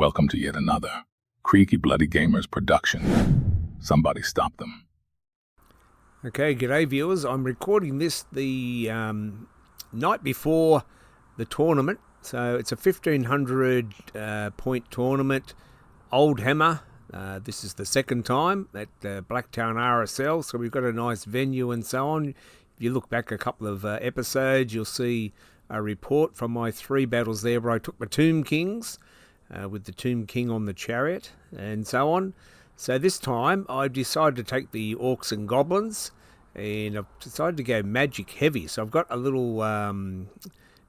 Welcome to yet another Creaky Bloody Gamers production. Somebody stop them. Okay, g'day viewers. I'm recording this the night before the tournament. So it's a 1500 point tournament, Old Hammer. This is the second time at Blacktown RSL, so we've got a nice venue and so on. If you look back a couple of episodes, you'll see a report from my 3 battles there where I took my Tomb Kings with the Tomb King on the chariot and so on. So this time I've decided to take the Orcs and Goblins, and I've decided to go magic heavy. So I've got a little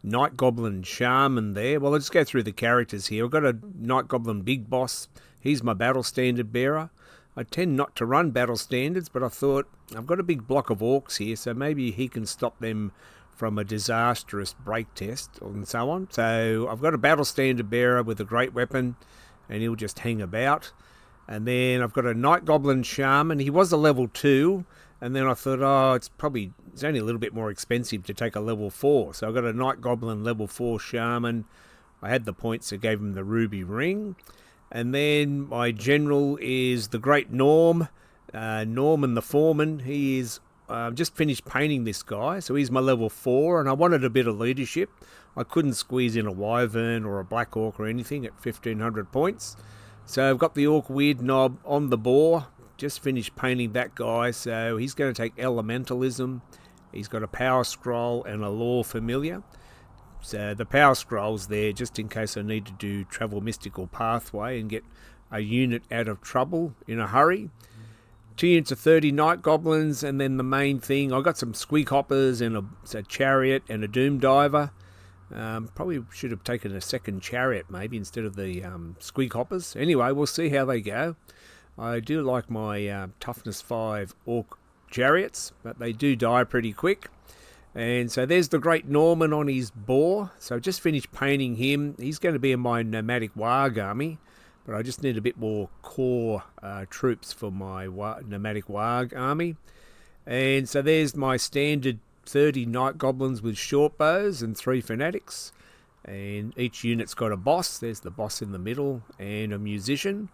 Night Goblin Shaman there. Well, I'll just go through the characters here. I've got a Night Goblin Big Boss. He's my battle standard bearer. I tend not to run battle standards, but I thought I've got a big block of orcs here, so maybe he can stop them from a disastrous break test and so on. So I've got a battle standard bearer with a great weapon, and he'll just hang about. And then I've got a Night Goblin Shaman. He was a level 2, and then I thought, it's only a little bit more expensive to take a level 4. So I've got a Night Goblin level 4 Shaman. I had the points, so gave him the ruby ring. And then my general is the Great Norman the Foreman. He is just finished painting this guy, so he's my level 4, and I wanted a bit of leadership. I couldn't squeeze in a Wyvern or a Black Orc or anything at 1500 points. So I've got the Orc Weird Knob on the boar, just finished painting that guy, so he's going to take Elementalism. He's got a Power Scroll and a Lore Familiar. So the Power Scroll's there just in case I need to do Travel Mystical Pathway and get a unit out of trouble in a hurry. 2 units of 30 Night Goblins, and then the main thing, I got some Squeak Hoppers and a Chariot and a Doom Diver. Probably should have taken a second Chariot maybe instead of the Squeak Hoppers. Anyway, we'll see how they go. I do like my Toughness 5 Orc Chariots, but they do die pretty quick. And so there's the Great Norman on his boar. So I just finished painting him. He's going to be in my Nomadic Warg army, but I just need a bit more core troops for my Nomadic Warg army. And so there's my standard 30 Night Goblins with short bows and 3 Fanatics. And each unit's got a boss. There's the boss in the middle and a musician.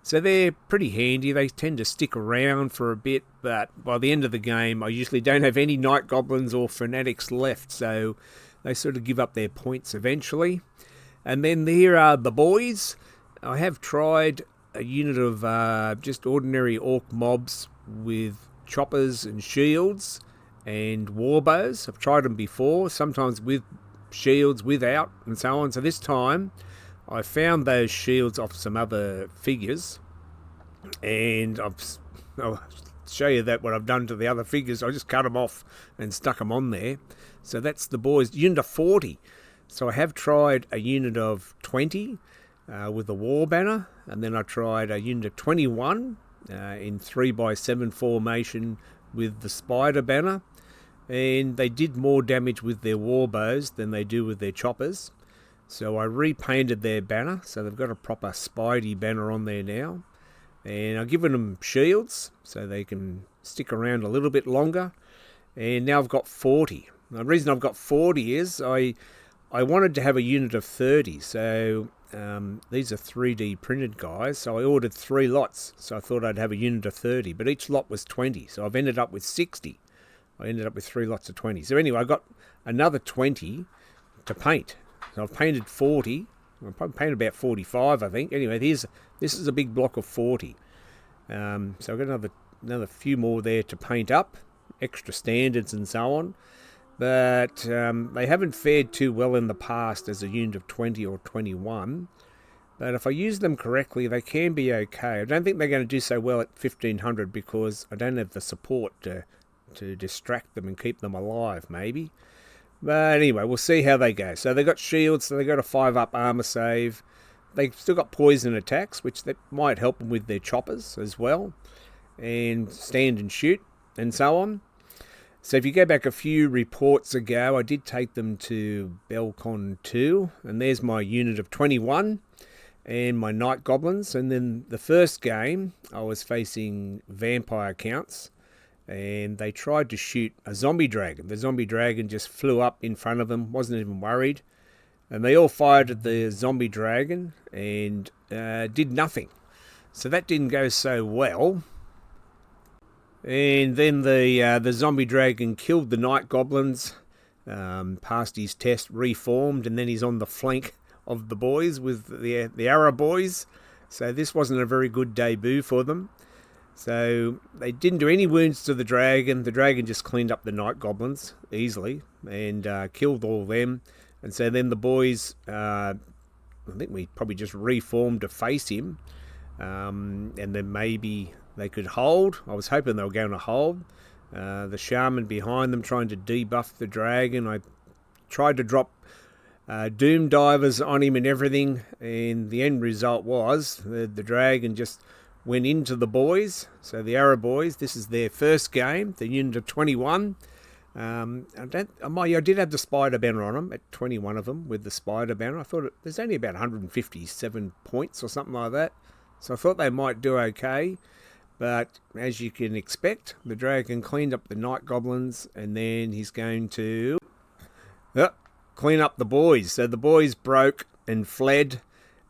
So they're pretty handy. They tend to stick around for a bit, but by the end of the game, I usually don't have any Night Goblins or Fanatics left, so they sort of give up their points eventually. And then here are the boys. I have tried a unit of just ordinary Orc mobs with choppers and shields and warbows. I've tried them before, sometimes with shields, without, and so on. So this time I found those shields off some other figures, and I'll show you what I've done to the other figures. I just cut them off and stuck them on there. So that's the boys. Unit of 40. So I have tried a unit of 20 with the war banner, and then I tried a unit of 21 in 3x7 formation with the spider banner, and they did more damage with their war bows than they do with their choppers. So I repainted their banner, so they've got a proper Spidey banner on there now. And I've given them shields, so they can stick around a little bit longer. And now I've got 40. The reason I've got 40 is I wanted to have a unit of 30. So these are 3D printed guys, so I ordered 3 lots. So I thought I'd have a unit of 30, but each lot was 20. So I've ended up with 60. I ended up with 3 lots of 20. So anyway, I got another 20 to paint. So I've painted 40. I've probably painted about 45, I think. Anyway, this is a big block of 40. So I've got another few more there to paint up, extra standards and so on. But they haven't fared too well in the past as a unit of 20 or 21. But if I use them correctly, they can be okay. I don't think they're going to do so well at 1500 because I don't have the support to distract them and keep them alive, maybe. But anyway, we'll see how they go. So they've got shields, so they've got a 5-up armor save. They've still got poison attacks, which that might help them with their choppers as well. And stand and shoot, and so on. So if you go back a few reports ago, I did take them to Belcon 2. And there's my unit of 21 and my Night Goblins. And then the first game, I was facing vampire counts. And they tried to shoot a zombie dragon. The zombie dragon just flew up in front of them, wasn't even worried. And they all fired at the zombie dragon and did nothing. So that didn't go so well. And then the zombie dragon killed the night goblins, passed his test, reformed, and then he's on the flank of the boys with the Arrow boys. So this wasn't a very good debut for them. So they didn't do any wounds to the dragon. The dragon just cleaned up the night goblins easily and killed all of them. And so then the boys, I think we probably just reformed to face him. And then maybe they could hold. I was hoping they were going to hold. The shaman behind them trying to debuff the dragon. I tried to drop doom divers on him and everything, and the end result was the dragon just went into the boys. So the Arrow boys, this is their first game, the unit of 21. I did have the spider banner on them, at 21 of them with the spider banner. I thought there's only about 157 points or something like that, so I thought they might do okay. But as you can expect, the dragon cleaned up the night goblins, and then he's going to clean up the boys. So the boys broke and fled,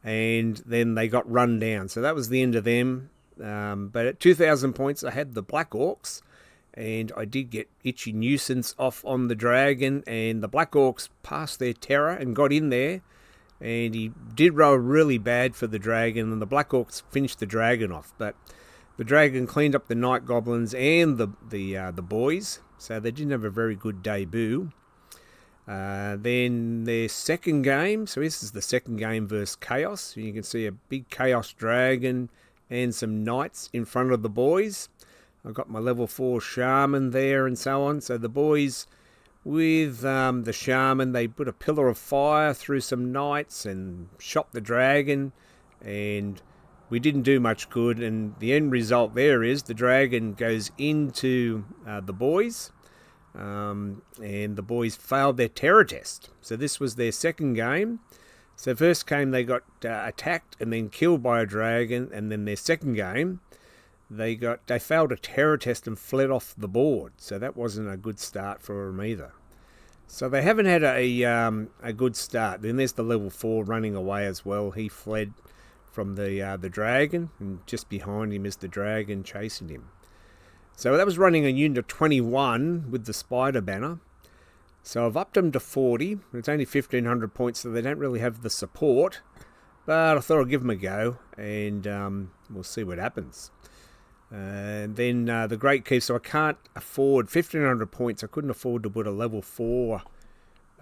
and then they got run down. So that was the end of them. But at 2,000 points, I had the Black Orcs, and I did get Itchy Nuisance off on the dragon, and the Black Orcs passed their terror and got in there, and he did roll really bad for the dragon, and the Black Orcs finished the dragon off. But the dragon cleaned up the night goblins and the boys, so they didn't have a very good debut. Then their second game, so this is the second game versus Chaos. You can see a big Chaos dragon and some knights in front of the boys. I've got my level 4 shaman there and so on. So the boys with the shaman, they put a pillar of fire through some knights and shot the dragon, and we didn't do much good. And the end result there is the dragon goes into the boys, and the boys failed their terror test. So this was their second game. So first game they got attacked and then killed by a dragon, and then their second game they failed a terror test and fled off the board. So that wasn't a good start for them either. So they haven't had a good start. Then there's the level 4 running away as well. He fled from the dragon, and just behind him is the dragon chasing him. So that was running a unit of 21 with the spider banner. So I've upped them to 40. It's only 1,500 points, so they don't really have the support. But I thought I'd give them a go, and we'll see what happens. And then the Great Keep, so I can't afford 1,500 points. I couldn't afford to put a level 4.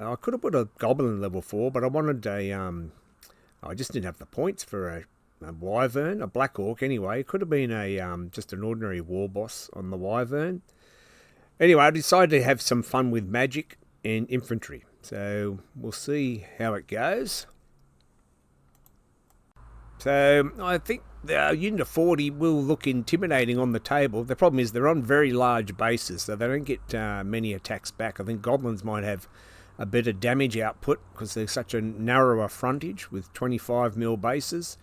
I could have put a Goblin level 4, but I wanted I just didn't have the points for a Wyvern, a Black Orc anyway. It could have been just an ordinary war boss on the Wyvern. Anyway, I decided to have some fun with magic and infantry. So we'll see how it goes. So I think the unit of 40 will look intimidating on the table. The problem is they're on very large bases, so they don't get many attacks back. I think goblins might have a better damage output because they're such a narrower frontage with 25mm bases.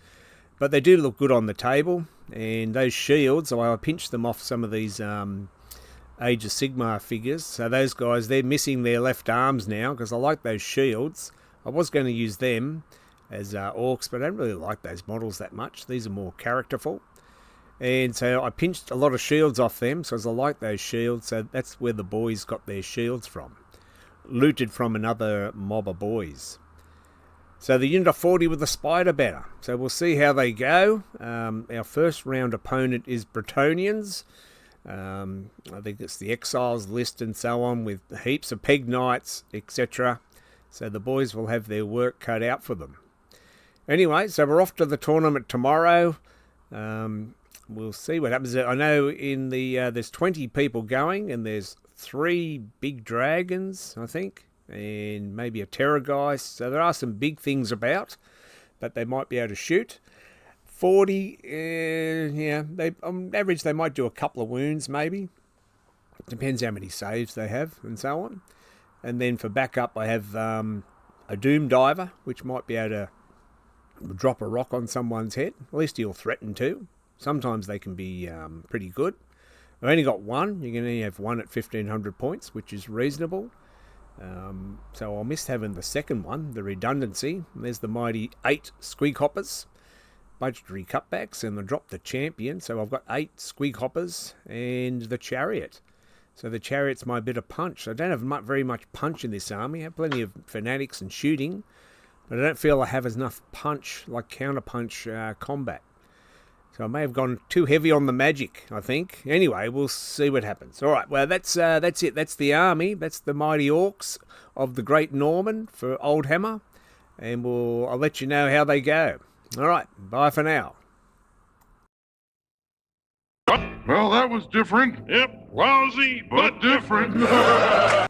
But they do look good on the table. And those shields, so I pinched them off some of these Age of Sigmar figures. So those guys, they're missing their left arms now because I like those shields. I was going to use them as orcs, but I don't really like those models that much. These are more characterful. And so I pinched a lot of shields off them, so I like those shields. So that's where the boys got their shields from. Looted from another mob of boys. So the unit of 40 with the spider banner. So we'll see how they go. Our first round opponent is Bretonians. I think it's the Exiles list and so on, with heaps of peg knights, etc. So the boys will have their work cut out for them. Anyway, so we're off to the tournament tomorrow. We'll see what happens. I know in there's 20 people going, and there's 3 big dragons, I think, and maybe a Terrorgeist. So there are some big things about that they might be able to shoot. 40, on average they might do a couple of wounds maybe. It depends how many saves they have and so on. And then for backup I have a Doom Diver, which might be able to drop a rock on someone's head. At least he'll threaten to. Sometimes they can be pretty good. I've only got one. You can only have one at 1,500 points, which is reasonable. So I'll miss having the second one, the redundancy. There's the mighty 8 squeak hoppers, budgetary cutbacks, and the drop the champion. So I've got 8 squeak hoppers and the chariot. So the chariot's my bit of punch. I don't have very much punch in this army. I have plenty of fanatics and shooting, but I don't feel I have enough punch, like counter-punch combat. So I may have gone too heavy on the magic, I think. Anyway, we'll see what happens. All right, well, that's it. That's the army. That's the mighty orcs of the Great Norman for Old Hammer. And I'll let you know how they go. All right, bye for now. Well, that was different. Yep, lousy, But different.